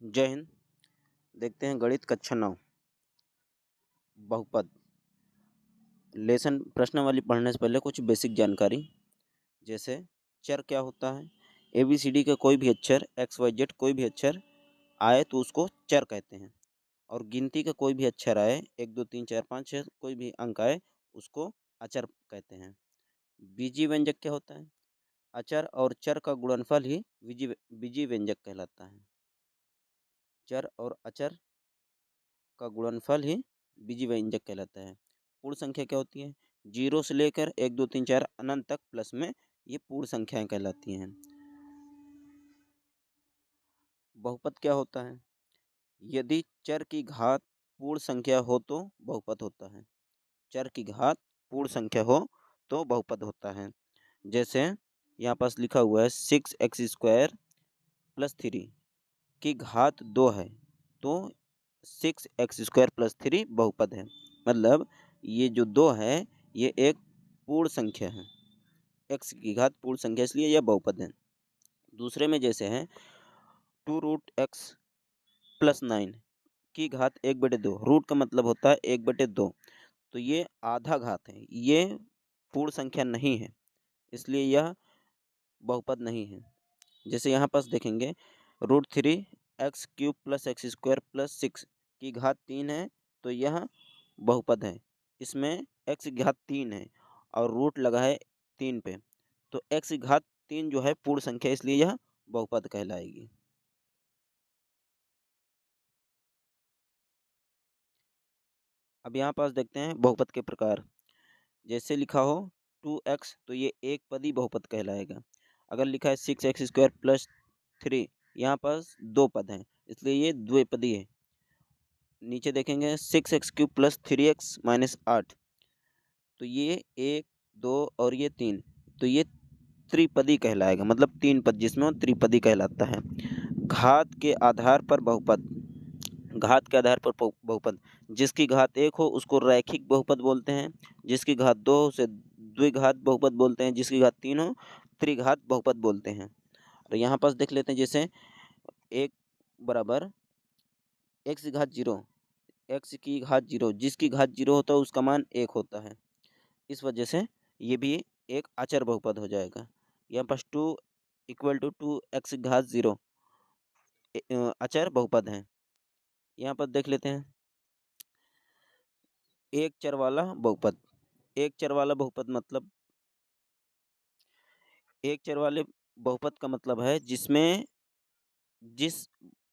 जय हिंद। देखते हैं गणित कक्षा 9 बहुपद लेसन प्रश्नावली पढ़ने से पहले कुछ बेसिक जानकारी। जैसे चर क्या होता है, ABCD का कोई भी अक्षर XYZ कोई भी अक्षर आए तो उसको चर कहते हैं, और गिनती का कोई भी अक्षर आए 1 2 3 4 5 6 कोई भी अंक आए उसको अचर कहते हैं। बीजीय व्यंजक क्या होता है, अचर और चर का गुणनफल ही बीजीय व्यंजक कहलाता है। चर और अचर का गुणनफल ही बीजीय व्यंजक कहलाता है। पूर्ण संख्या क्या होती है, 0 से लेकर 1 2 3 4 अनंत तक प्लस में ये पूर्ण संख्याएं कहलाती हैं। बहुपद क्या होता है, यदि चर की घात पूर्ण संख्या हो तो बहुपद होता है। चर की घात पूर्ण संख्या हो तो बहुपद होता है। जैसे यहाँ पास लिखा हुआ है 6x² + 3 की घात 2 है तो 6x² + 3 बहुपद है। मतलब ये जो 2 है ये एक पूर्ण संख्या है, x की घात पूर्ण संख्या, इसलिए यह बहुपद है। दूसरे में जैसे है 2√x + 9 की घात 1/2, रूट का मतलब होता है 1/2, तो ये आधा घात है, ये पूर्ण संख्या नहीं है, इसलिए यह बहुपद नहीं है। जैसे यहाँ पास देखेंगे √3x³ + x² + 6 की घात 3 है तो यह बहुपद है। इसमें x की घात 3 है और रूट लगा है 3 पे, तो x की घात 3 जो है पूर्ण संख्या, इसलिए यह बहुपद कहलाएगी। अब यहाँ पास देखते हैं बहुपद के प्रकार। जैसे लिखा हो 2x तो ये एक पदी बहुपद कहलाएगा। अगर लिखा है 6x² + 3, यहाँ पास दो पद हैं, इसलिए ये द्विपदी है। नीचे देखेंगे 6x³ + 3x - 8, तो ये 1 2 और ये 3, तो ये त्रिपदी कहलाएगा, मतलब 3 पद जिसमें वो त्रिपदी कहलाता है। घात के आधार पर बहुपद, घात के आधार पर बहुपद, जिसकी घात 1 हो उसको रैखिक बहुपद बोलते हैं, जिसकी घात 2 हो उसे द्विघात बहुपद बोलते हैं, जिसकी घात 3 हो त्रिघात बहुपद बोलते हैं। और यहाँ पास देख लेते हैं, जैसे 1 बराबर x की घात 0, x की घात 0, जिसकी घात 0 होता है उसका मान 1 होता है, इस वजह से ये भी एक अचर बहुपद हो जाएगा। यहाँ पास 2 = 2x की घात 0 अचर बहुपद है। यहाँ पर देख लेते हैं एक चर वाला बहुपद। एक चर वाला बहुपद मतलब, एक चर वाले बहुपद का मतलब है जिसमें जिस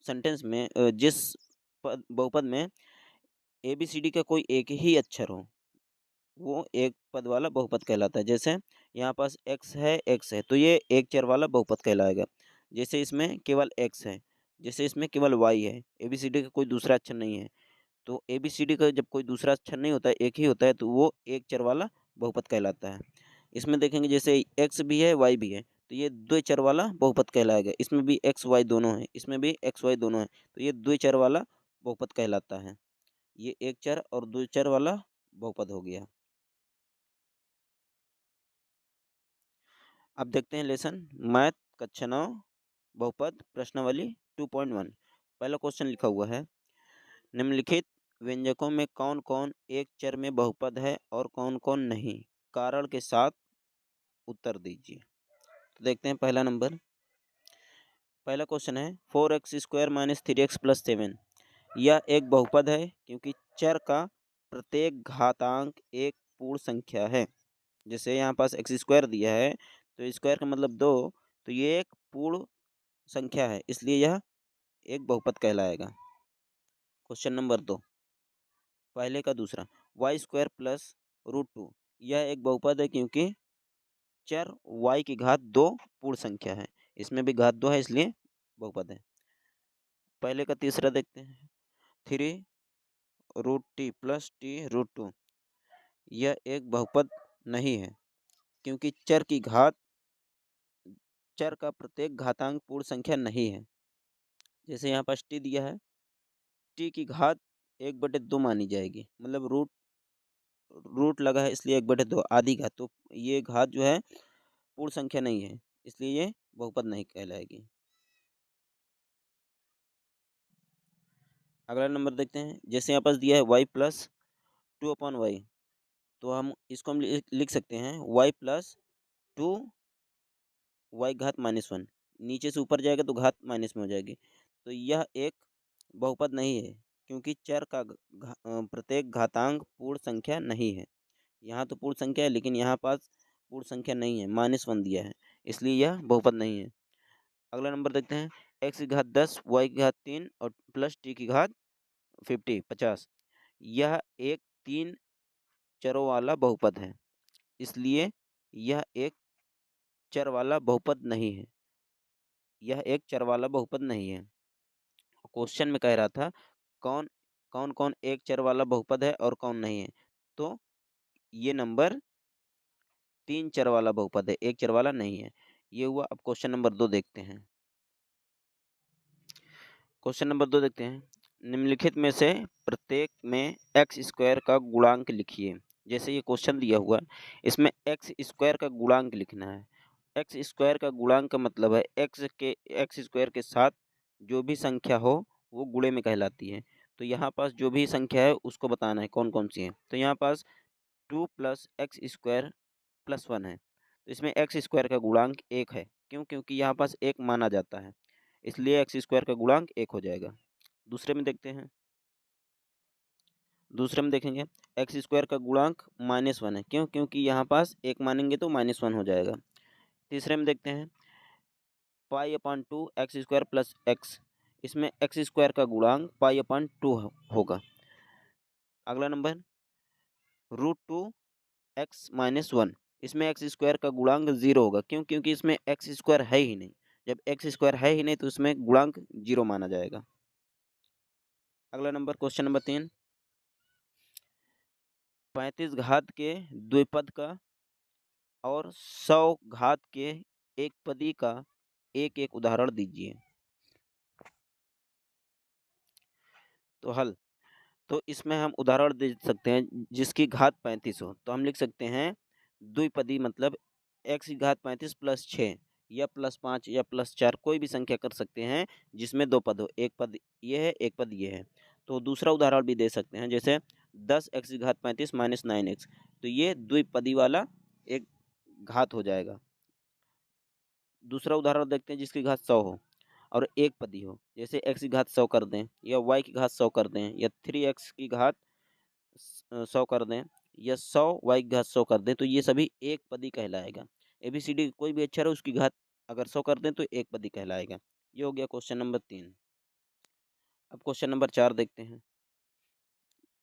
सेंटेंस में जिस पद बहुपद में ABCD का कोई एक ही अक्षर हो, वो एक पद वाला बहुपद कहलाता है। जैसे यहाँ पास x है तो ये एक चर वाला बहुपद कहलाएगा। जैसे इसमें केवल x है, जैसे इसमें केवल y है, ABCD का कोई दूसरा अक्षर नहीं है, तो ABCD का जब कोई दूसरा अक्षर नहीं होता है, एक ही होता है, तो वो एक चर वाला बहुपद कहलाता है। इसमें देखेंगे जैसे x भी है y भी है, तो ये द्विचर वाला बहुपद कहलाएगा। इसमें भी x y दोनों है, इसमें भी x y दोनों है, तो ये द्विचर वाला बहुपद कहलाता है। ये एक चर और द्विचर वाला बहुपद हो गया। अब देखते हैं लेसन मैथ कक्षा 9 बहुपद प्रश्नावली 2.1। पहला क्वेश्चन लिखा हुआ है, निम्नलिखित व्यंजकों में कौन कौन एक चर में बहुपद है और कौन कौन नहीं, कारण के साथ उत्तर दीजिए। तो देखते हैं पहला नंबर, पहला क्वेश्चन है 4x² - 3x + 7। यह एक बहुपद है क्योंकि चर का प्रत्येक घातांक एक पूर्ण संख्या है। जैसे यहाँ पास x² दिया है तो स्क्वायर का मतलब 2, तो ये एक पूर्ण संख्या है, इसलिए यह एक बहुपद कहलाएगा। क्वेश्चन नंबर 2, पहले का दूसरा y² + √2, यह एक बहुपद है क्योंकि चर y की घात 2 पूर्ण संख्या है, इसमें भी घात 2 है इसलिए बहुपद है। पहले का तीसरा देखते हैं 3√t + t√2, यह एक बहुपद नहीं है क्योंकि चर का प्रत्येक घातांक पूर्ण संख्या नहीं है। जैसे यहाँ पास t दिया है, t की घात 1/2 मानी जाएगी, मतलब रूट लगा है इसलिए 1/2 आधी घात, तो ये घात जो है पूर्ण संख्या नहीं है, इसलिए ये बहुपद नहीं कहलाएगी। अगला नंबर देखते हैं। जैसे यहाँ पास दिया है Y plus two upon Y, तो हम लिख सकते हैं वाई प्लस टू वाई घात -1। नीचे से ऊपर जाएगा तो घात माइनस में हो जाएगी। तो यह एक बहुपद नहीं है, क्योंकि चर का प्रत्येक घातांक पूर्ण संख्या नहीं है। यहाँ तो पूर्ण संख्या है, लेकिन यहाँ पास पूर्ण संख्या नहीं है, -1 दिया है, इसलिए यह बहुपद नहीं है। अगला नंबर देखते हैं। एक्स की घात 10, वाई की घात 3 और प्लस टी की घात 50। यह एक 3 चरों वाला बहुपद है, इसलिए यह एक चर वाला बहुपद नहीं है। यह एक चर वाला बहुपद नहीं है। क्वेश्चन में कह रहा था कौन कौन कौन एक चर वाला बहुपद है और कौन नहीं है। तो ये नंबर 3 चर वाला बहुपद है, एक चर वाला नहीं है। ये हुआ। अब क्वेश्चन नंबर 2 देखते हैं। क्वेश्चन नंबर 2 देखते हैं। निम्नलिखित में से प्रत्येक में एक्स स्क्वायर का गुणांक लिखिए। जैसे ये क्वेश्चन दिया हुआ है, इसमें एक्स स्क्वायर का गुणांक लिखना है। एक्स स्क्वायर का गुणांक का मतलब है एक्स स्क्वायर के साथ जो भी संख्या हो वो गुणे में कहलाती है। तो यहाँ पास जो भी संख्या है उसको बताना है कौन कौन सी है। तो यहाँ पास 2 प्लस एक्स स्क्वायर प्लस 1 है, तो इसमें एक्स स्क्वायर का गुणांक 1 है। क्यों? क्योंकि यहाँ पास 1 माना जाता है, इसलिए एक्स स्क्वायर का गुणांक 1 हो जाएगा। दूसरे में देखते हैं। दूसरे में देखेंगे एक्स स्क्वायर का गुणांक -1 है। क्यों? क्योंकि यहाँ पास 1 मानेंगे तो -1 हो जाएगा। तीसरे में देखते हैं pi upon 2 x square plus x, इसमें एक्स स्क्वायर का गुणांक पाई अपॉन 2 होगा। अगला नंबर √2 एक्स -1, इसमें एक्स स्क्वायर का गुणांक 0 होगा। क्यों? क्योंकि इसमें एक्स स्क्वायर है ही नहीं। जब एक्स स्क्वायर है ही नहीं तो इसमें गुणांक 0 माना जाएगा। अगला नंबर क्वेश्चन नंबर 3, 35 घात के द्विपद का और 100 घात के एक पदी का एक एक उदाहरण दीजिए। तो हल, तो इसमें हम उदाहरण दे सकते हैं जिसकी घात 35 हो। तो हम लिख सकते हैं द्विपदी मतलब एक्स की घात 35 प्लस 6 या प्लस 5 या प्लस 4, कोई भी संख्या कर सकते हैं जिसमें दो पद हो। एक पद ये है, एक पद ये है। तो दूसरा उदाहरण भी दे सकते हैं, जैसे 10 एक्स की घात 35 माइनस 9x, तो ये द्विपदी वाला एक घात हो जाएगा। दूसरा उदाहरण देखते हैं जिसकी घात 100 हो और एक पदी हो, जैसे x की घात 100 कर दें या y की घात 100 कर दें या 3x की घात 100 कर दें या 100 y की घात 100 कर दें, तो ये सभी एक पदी कहलाएगा। ABCD कोई भी अक्षर है उसकी घात अगर 100 कर दें तो एक पदी कहलाएगा। ये हो गया क्वेश्चन नंबर 3। अब क्वेश्चन नंबर 4 देखते हैं।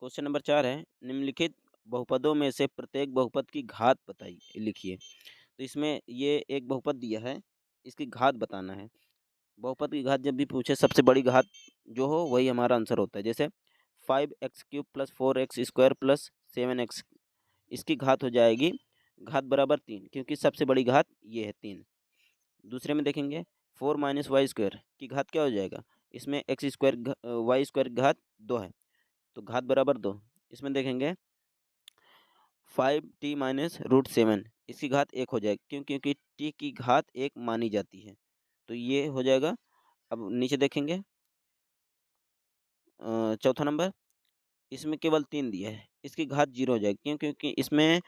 क्वेश्चन नंबर 4 है निम्नलिखित बहुपदों में से प्रत्येक बहुपद की घात बताइए, लिखिए। तो इसमें ये एक बहुपद दिया है, इसकी घात बताना है। बहुपद की घात जब भी पूछे सबसे बड़ी घात जो हो वही हमारा आंसर होता है। जैसे 5x³ plus 4x square plus 7x, इसकी घात हो जाएगी घात बराबर 3, क्योंकि सबसे बड़ी घात ये है 3। दूसरे में देखेंगे 4 माइनस वाई स्क्वायर की घात क्या हो जाएगा, इसमें एक्स स्क्वायर वाई स्क्वायर की घात 2 है, तो घात बराबर 2। इसमें देखेंगे 5t माइनस √7, इसकी घात 1 हो जाएगी। क्यों? क्योंकि t की घात 1 मानी जाती है, तो ये हो जाएगा। अब नीचे देखेंगे चौथा नंबर, इसमें केवल 3 दिया है, इसकी घात 0 हो जाएगी। क्यों? क्योंकि इसमें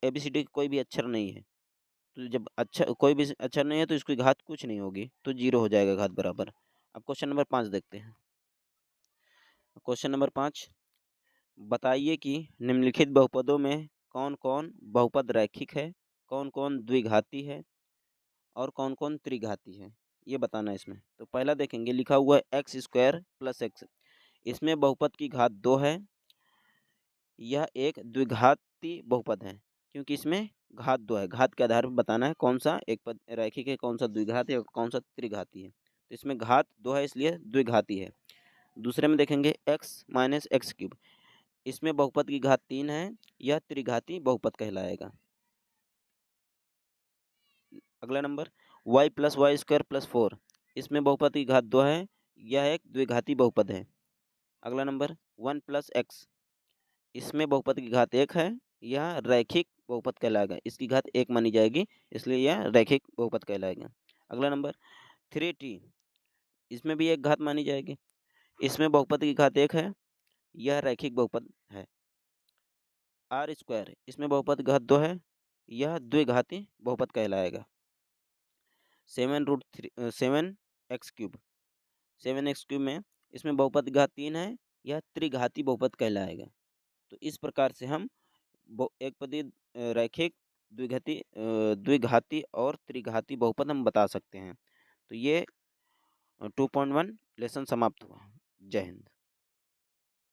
ABCD कोई भी अक्षर नहीं है, तो जब कोई भी अक्षर नहीं है तो इसकी घात कुछ नहीं होगी, तो 0 हो जाएगा घात बराबर। अब क्वेश्चन नंबर 5 देखते हैं। क्वेश्चन नंबर 5, बताइए कि निम्नलिखित बहुपदों में कौन कौन बहुपद रैखिक है, कौन कौन द्विघाती है और कौन कौन त्रिघाती है, ये बताना है इसमें। तो पहला देखेंगे लिखा हुआ है एक्स स्क्वायर प्लस एक्स, इसमें बहुपद की घात 2 है। यह एक द्विघाती बहुपद है, क्योंकि इसमें घात 2 है। घात के आधार पर बताना है कौन सा एक पद रैखिक है, कौन सा द्विघाती है और कौन सा त्रिघाती है। तो इसमें घात 2 है इसलिए द्विघाती है। दूसरे में देखेंगे एक्स माइनस x³, इसमें बहुपद की घात 3 है, यह त्रिघाती बहुपद कहलाएगा। अगला नंबर y प्लस वाई स्क्वायर प्लस 4, इसमें बहुपद की घात 2 है, यह एक द्विघाती बहुपद है। अगला नंबर 1 प्लस एक्स, इसमें बहुपद की घात 1 है, यह रैखिक बहुपद कहलाएगा, इसकी घात 1 मानी जाएगी, इसलिए यह रैखिक बहुपद कहलाएगा। अगला नंबर 3t, इसमें भी एक घात मानी जाएगी, इसमें बहुपद की घात 1 है, यह रैखिक बहुपद है। आर स्क्वायर, इसमें बहुपद की घात 2 है, यह द्विघाती बहुपद कहलाएगा। 7 एक्स क्यूब, 7x³ में इसमें बहुपद की घात 3 है, यह त्रिघाती बहुपद कहलाएगा। तो इस प्रकार से हम एक पदी रैखिक द्विघाती और त्रिघाती बहुपद हम बता सकते हैं। तो ये 2.1 लेसन समाप्त हुआ। जय हिंद।